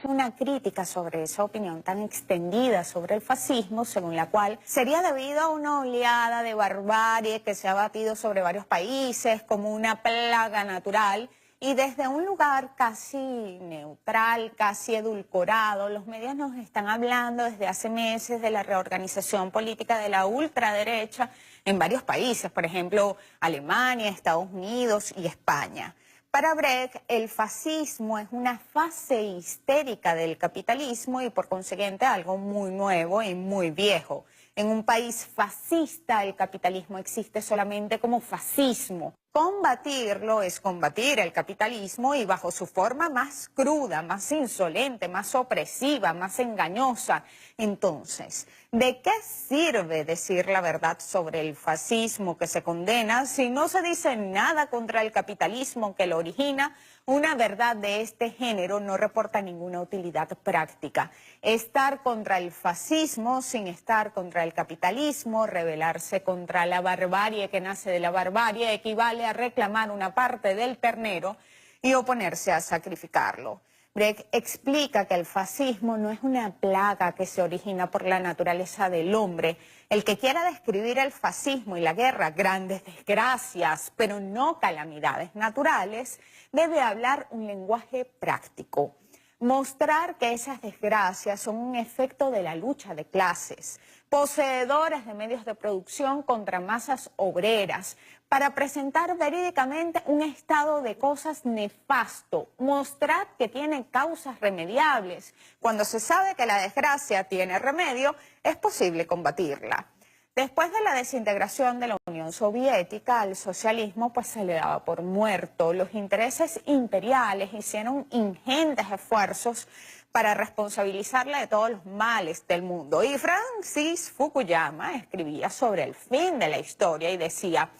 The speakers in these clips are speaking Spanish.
una crítica sobre esa opinión tan extendida sobre el fascismo, según la cual sería debido a una oleada de barbarie que se ha batido sobre varios países como una plaga natural. Y desde un lugar casi neutral, casi edulcorado, los medios nos están hablando desde hace meses de la reorganización política de la ultraderecha en varios países, por ejemplo, Alemania, Estados Unidos y España. Para Brecht, el fascismo es una fase histérica del capitalismo y por consiguiente algo muy nuevo y muy viejo. En un país fascista, el capitalismo existe solamente como fascismo. Combatirlo es combatir el capitalismo y bajo su forma más cruda, más insolente, más opresiva, más engañosa. Entonces, ¿de qué sirve decir la verdad sobre el fascismo que se condena si no se dice nada contra el capitalismo que lo origina? Una verdad de este género no reporta ninguna utilidad práctica. Estar contra el fascismo sin estar contra el capitalismo, rebelarse contra la barbarie que nace de la barbarie, equivale a reclamar una parte del ternero y oponerse a sacrificarlo. Brecht explica que el fascismo no es una plaga que se origina por la naturaleza del hombre. El que quiera describir el fascismo y la guerra, grandes desgracias, pero no calamidades naturales, debe hablar un lenguaje práctico. Mostrar que esas desgracias son un efecto de la lucha de clases, poseedores de medios de producción contra masas obreras, para presentar verídicamente un estado de cosas nefasto, mostrar que tiene causas remediables. Cuando se sabe que la desgracia tiene remedio, es posible combatirla. Después de la desintegración de la Unión Soviética, al socialismo pues se le daba por muerto. Los intereses imperiales hicieron ingentes esfuerzos para responsabilizarla de todos los males del mundo. Y Francis Fukuyama escribía sobre el fin de la historia y decía: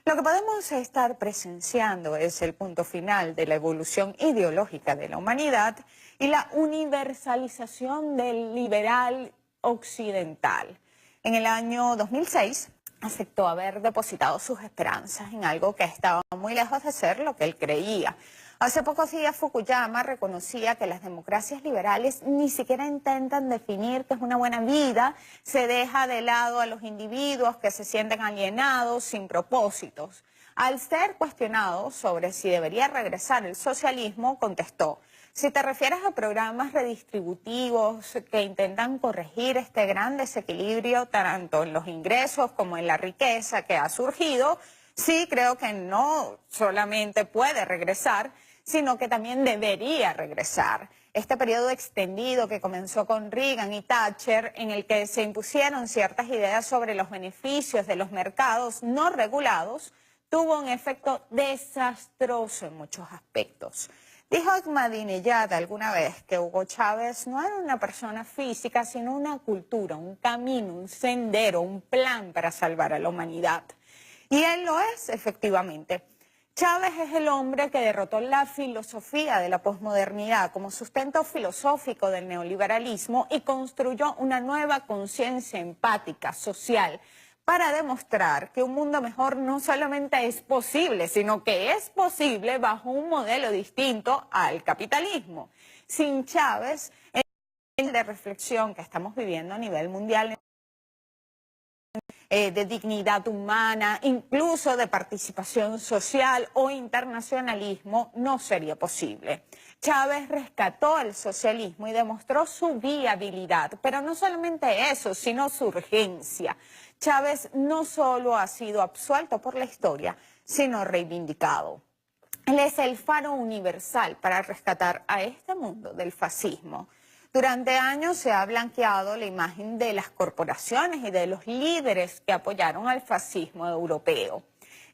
lo que podemos estar presenciando es el punto final de la evolución ideológica de la humanidad y la universalización del liberal occidental. En el año 2006 aceptó haber depositado sus esperanzas en algo que estaba muy lejos de ser lo que él creía. Hace pocos días Fukuyama reconocía que las democracias liberales ni siquiera intentan definir qué es una buena vida, se deja de lado a los individuos que se sienten alienados, sin propósitos. Al ser cuestionado sobre si debería regresar el socialismo, contestó: si te refieres a programas redistributivos que intentan corregir este gran desequilibrio tanto en los ingresos como en la riqueza que ha surgido, sí creo que no solamente puede regresar, sino que también debería regresar. Este periodo extendido que comenzó con Reagan y Thatcher, en el que se impusieron ciertas ideas sobre los beneficios de los mercados no regulados, tuvo un efecto desastroso en muchos aspectos. Dijo Ahmadinejad alguna vez que Hugo Chávez no era una persona física, sino una cultura, un camino, un sendero, un plan para salvar a la humanidad. Y él lo es, efectivamente. Chávez es el hombre que derrotó la filosofía de la posmodernidad como sustento filosófico del neoliberalismo y construyó una nueva conciencia empática, social, para demostrar que un mundo mejor no solamente es posible, sino que es posible bajo un modelo distinto al capitalismo. Sin Chávez, el de reflexión que estamos viviendo a nivel mundial, de dignidad humana, incluso de participación social o internacionalismo, no sería posible. Chávez rescató el socialismo y demostró su viabilidad, pero no solamente eso, sino su urgencia. Chávez no solo ha sido absuelto por la historia, sino reivindicado. Él es el faro universal para rescatar a este mundo del fascismo. Durante años se ha blanqueado la imagen de las corporaciones y de los líderes que apoyaron al fascismo europeo.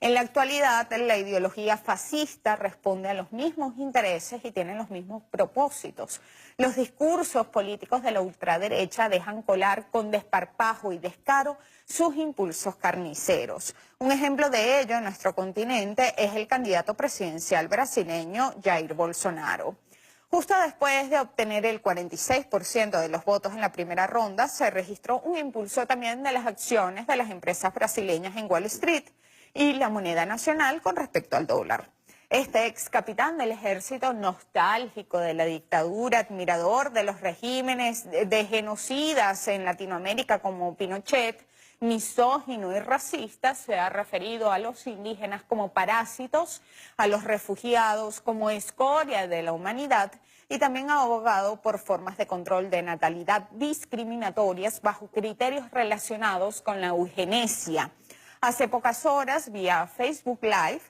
En la actualidad, la ideología fascista responde a los mismos intereses y tiene los mismos propósitos. Los discursos políticos de la ultraderecha dejan colar con desparpajo y descaro sus impulsos carniceros. Un ejemplo de ello en nuestro continente es el candidato presidencial brasileño Jair Bolsonaro. Justo después de obtener el 46% de los votos en la primera ronda, se registró un impulso también de las acciones de las empresas brasileñas en Wall Street y la moneda nacional con respecto al dólar. Este ex capitán del ejército, nostálgico de la dictadura, admirador de los regímenes de genocidas en Latinoamérica como Pinochet, misógino y racista, se ha referido a los indígenas como parásitos, a los refugiados como escoria de la humanidad y también ha abogado por formas de control de natalidad discriminatorias bajo criterios relacionados con la eugenesia. Hace pocas horas, vía Facebook Live,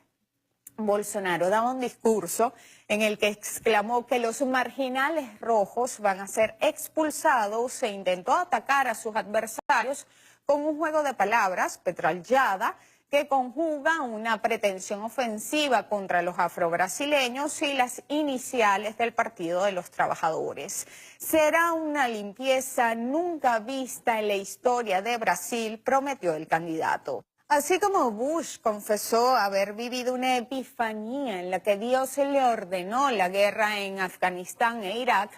Bolsonaro daba un discurso en el que exclamó que los marginales rojos van a ser expulsados e intentó atacar a sus adversarios con un juego de palabras, petrallada, que conjuga una pretensión ofensiva contra los afrobrasileños y las iniciales del Partido de los Trabajadores. Será una limpieza nunca vista en la historia de Brasil, prometió el candidato. Así como Bush confesó haber vivido una epifanía en la que Dios le ordenó la guerra en Afganistán e Irak,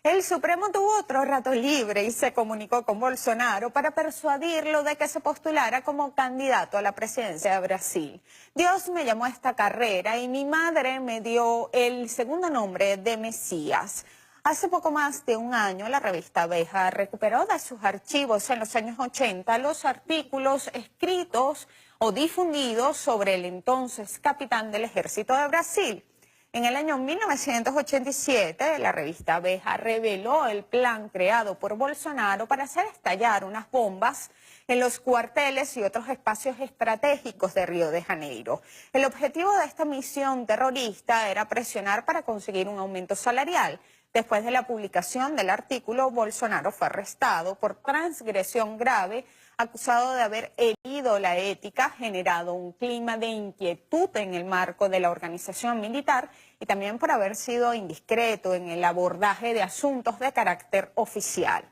el Supremo tuvo otro rato libre y se comunicó con Bolsonaro para persuadirlo de que se postulara como candidato a la presidencia de Brasil. Dios me llamó a esta carrera y mi madre me dio el segundo nombre de Mesías. Hace poco más de un año, la revista Veja recuperó de sus archivos en los años 80 los artículos escritos o difundidos sobre el entonces capitán del ejército de Brasil. En el año 1987, la revista Veja reveló el plan creado por Bolsonaro para hacer estallar unas bombas en los cuarteles y otros espacios estratégicos de Río de Janeiro. El objetivo de esta misión terrorista era presionar para conseguir un aumento salarial. Después de la publicación del artículo, Bolsonaro fue arrestado por transgresión grave, acusado de haber herido la ética, generado un clima de inquietud en el marco de la organización militar y también por haber sido indiscreto en el abordaje de asuntos de carácter oficial.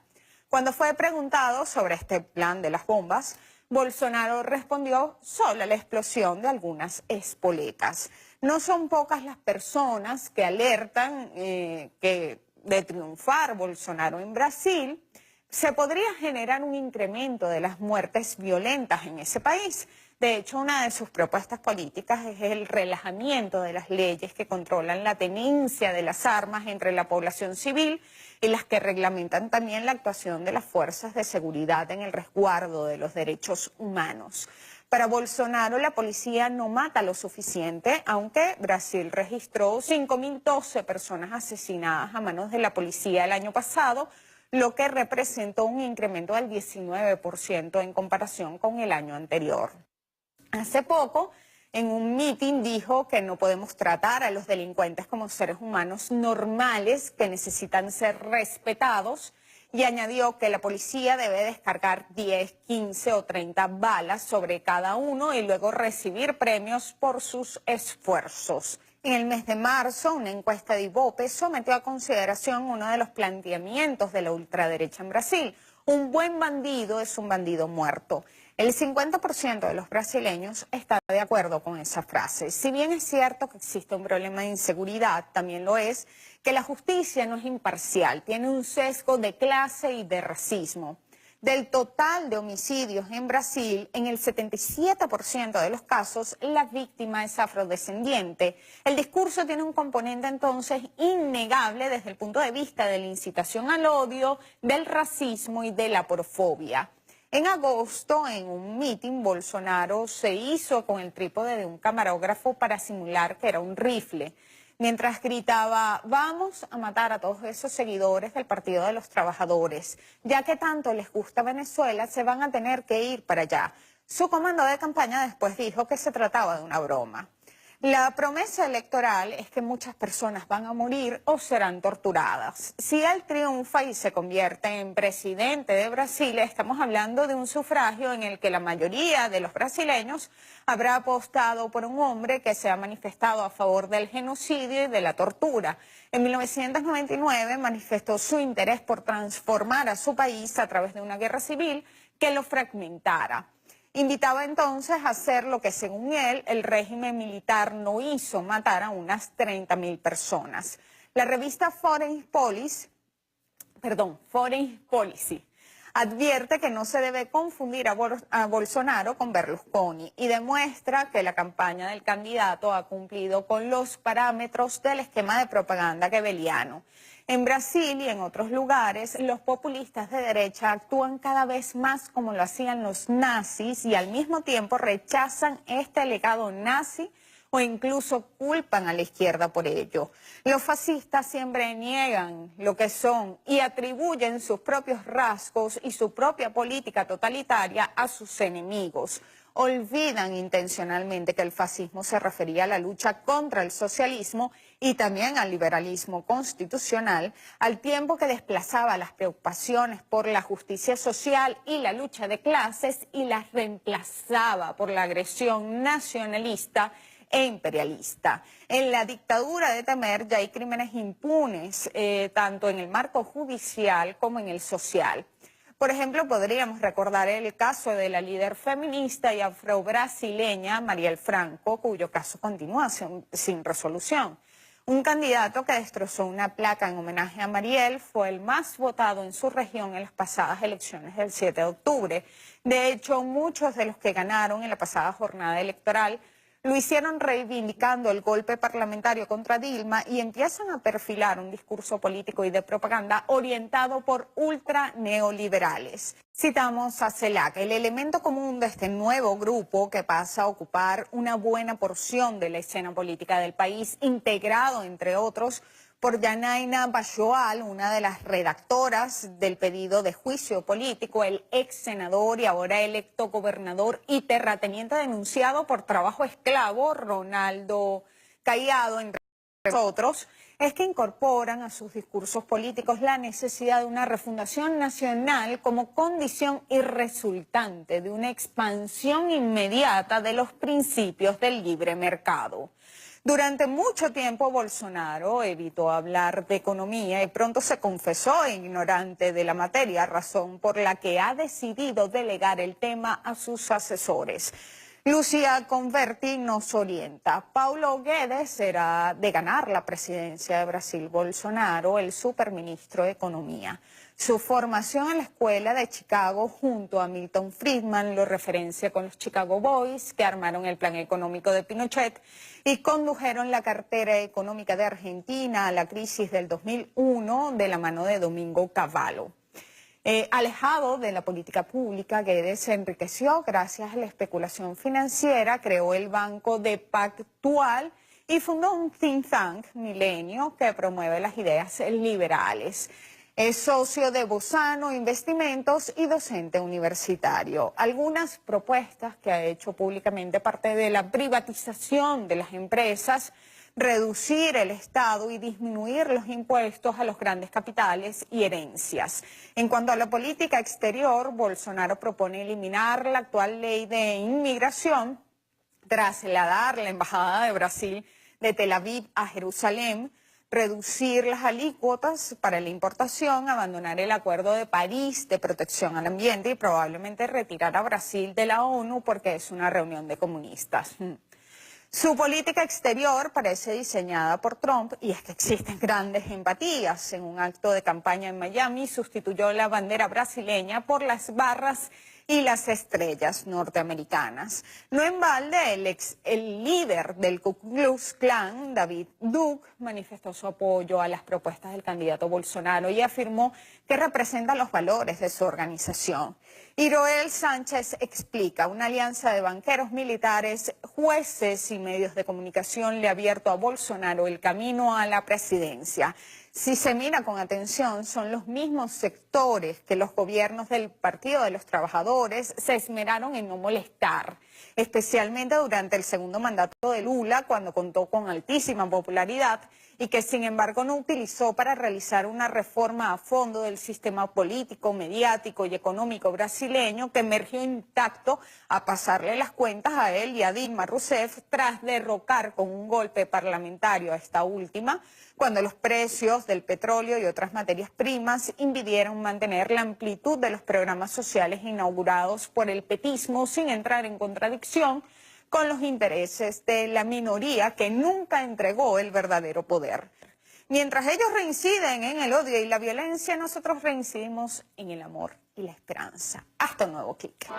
Cuando fue preguntado sobre este plan de las bombas, Bolsonaro respondió solo a la explosión de algunas espoletas. No son pocas las personas que alertan que de triunfar Bolsonaro en Brasil, se podría generar un incremento de las muertes violentas en ese país. De hecho, una de sus propuestas políticas es el relajamiento de las leyes que controlan la tenencia de las armas entre la población civil y las que reglamentan también la actuación de las fuerzas de seguridad en el resguardo de los derechos humanos. Para Bolsonaro, la policía no mata lo suficiente, aunque Brasil registró 5.012 personas asesinadas a manos de la policía el año pasado, lo que representó un incremento del 19% en comparación con el año anterior. Hace poco, en un mitin dijo que no podemos tratar a los delincuentes como seres humanos normales que necesitan ser respetados y añadió que la policía debe descargar 10, 15 o 30 balas sobre cada uno y luego recibir premios por sus esfuerzos. En el mes de marzo, una encuesta de Ibope sometió a consideración uno de los planteamientos de la ultraderecha en Brasil. Un buen bandido es un bandido muerto. El 50% de los brasileños está de acuerdo con esa frase. Si bien es cierto que existe un problema de inseguridad, también lo es que la justicia no es imparcial, tiene un sesgo de clase y de racismo. Del total de homicidios en Brasil, en el 77% de los casos, la víctima es afrodescendiente. El discurso tiene un componente entonces innegable desde el punto de vista de la incitación al odio, del racismo y de la aporofobia. En agosto, en un mitin, Bolsonaro se hizo con el trípode de un camarógrafo para simular que era un rifle, mientras gritaba, vamos a matar a todos esos seguidores del Partido de los Trabajadores. Ya que tanto les gusta Venezuela, se van a tener que ir para allá. Su comando de campaña después dijo que se trataba de una broma. La promesa electoral es que muchas personas van a morir o serán torturadas. Si él triunfa y se convierte en presidente de Brasil, estamos hablando de un sufragio en el que la mayoría de los brasileños habrá apostado por un hombre que se ha manifestado a favor del genocidio y de la tortura. En 1999 manifestó su interés por transformar a su país a través de una guerra civil que lo fragmentara. Invitaba entonces a hacer lo que, según él, el régimen militar no hizo, matar a unas 30.000 personas. La revista Foreign Policy Advierte que no se debe confundir a Bolsonaro con Berlusconi y demuestra que la campaña del candidato ha cumplido con los parámetros del esquema de propaganda goebbeliano. En Brasil y en otros lugares, los populistas de derecha actúan cada vez más como lo hacían los nazis y al mismo tiempo rechazan este legado nazi o incluso culpan a la izquierda por ello. Los fascistas siempre niegan lo que son y atribuyen sus propios rasgos y su propia política totalitaria a sus enemigos. Olvidan intencionalmente que el fascismo se refería a la lucha contra el socialismo y también al liberalismo constitucional, al tiempo que desplazaba las preocupaciones por la justicia social y la lucha de clases y las reemplazaba por la agresión nacionalista e imperialista. En la dictadura de Temer ya hay crímenes impunes, tanto en el marco judicial como en el social. Por ejemplo, podríamos recordar el caso de la líder feminista y afrobrasileña Marielle Franco, cuyo caso continúa sin resolución. Un candidato que destrozó una placa en homenaje a Marielle fue el más votado en su región en las pasadas elecciones del 7 de octubre. De hecho, muchos de los que ganaron en la pasada jornada electoral lo hicieron reivindicando el golpe parlamentario contra Dilma y empiezan a perfilar un discurso político y de propaganda orientado por ultraneoliberales. Citamos a CELAC, el elemento común de este nuevo grupo que pasa a ocupar una buena porción de la escena política del país, integrado, entre otros, por Yanaina Bajoal, una de las redactoras del pedido de juicio político, el ex senador y ahora electo gobernador y terrateniente denunciado por trabajo esclavo, Ronaldo Caiado, entre otros, es que incorporan a sus discursos políticos la necesidad de una refundación nacional como condición y resultante de una expansión inmediata de los principios del libre mercado. Durante mucho tiempo Bolsonaro evitó hablar de economía y pronto se confesó ignorante de la materia, razón por la que ha decidido delegar el tema a sus asesores. Lucía Converti nos orienta. Paulo Guedes será, de ganar la presidencia de Brasil, Bolsonaro, el superministro de Economía. Su formación en la escuela de Chicago junto a Milton Friedman lo referencia con los Chicago Boys, que armaron el plan económico de Pinochet y condujeron la cartera económica de Argentina a la crisis del 2001 de la mano de Domingo Cavallo. Alejado de la política pública, Guedes se enriqueció gracias a la especulación financiera, creó el Banco de Pactual y fundó un think tank, Milenio, que promueve las ideas liberales. Es socio de Bozano Investimentos y docente universitario. Algunas propuestas que ha hecho públicamente parte de la privatización de las empresas, reducir el Estado y disminuir los impuestos a los grandes capitales y herencias. En cuanto a la política exterior, Bolsonaro propone eliminar la actual ley de inmigración, trasladar la Embajada de Brasil de Tel Aviv a Jerusalén, reducir las alícuotas para la importación, abandonar el Acuerdo de París de protección al ambiente y probablemente retirar a Brasil de la ONU porque es una reunión de comunistas. Su política exterior parece diseñada por Trump y es que existen grandes empatías. En un acto de campaña en Miami sustituyó la bandera brasileña por las barras y las estrellas norteamericanas. No en balde, el líder del Ku Klux Klan, David Duke, manifestó su apoyo a las propuestas del candidato Bolsonaro y afirmó que representan los valores de su organización. Iroel Sánchez explica, una alianza de banqueros militares, jueces y medios de comunicación le ha abierto a Bolsonaro el camino a la presidencia. Si se mira con atención, son los mismos sectores que los gobiernos del Partido de los Trabajadores se esmeraron en no molestar, especialmente durante el segundo mandato de Lula, cuando contó con altísima popularidad y que sin embargo no utilizó para realizar una reforma a fondo del sistema político, mediático y económico brasileño que emergió intacto a pasarle las cuentas a él y a Dilma Rousseff tras derrocar con un golpe parlamentario a esta última, cuando los precios del petróleo y otras materias primas impidieron mantener la amplitud de los programas sociales inaugurados por el petismo sin entrar en contradicción con los intereses de la minoría que nunca entregó el verdadero poder. Mientras ellos reinciden en el odio y la violencia, nosotros reincidimos en el amor y la esperanza. Hasta un nuevo clic.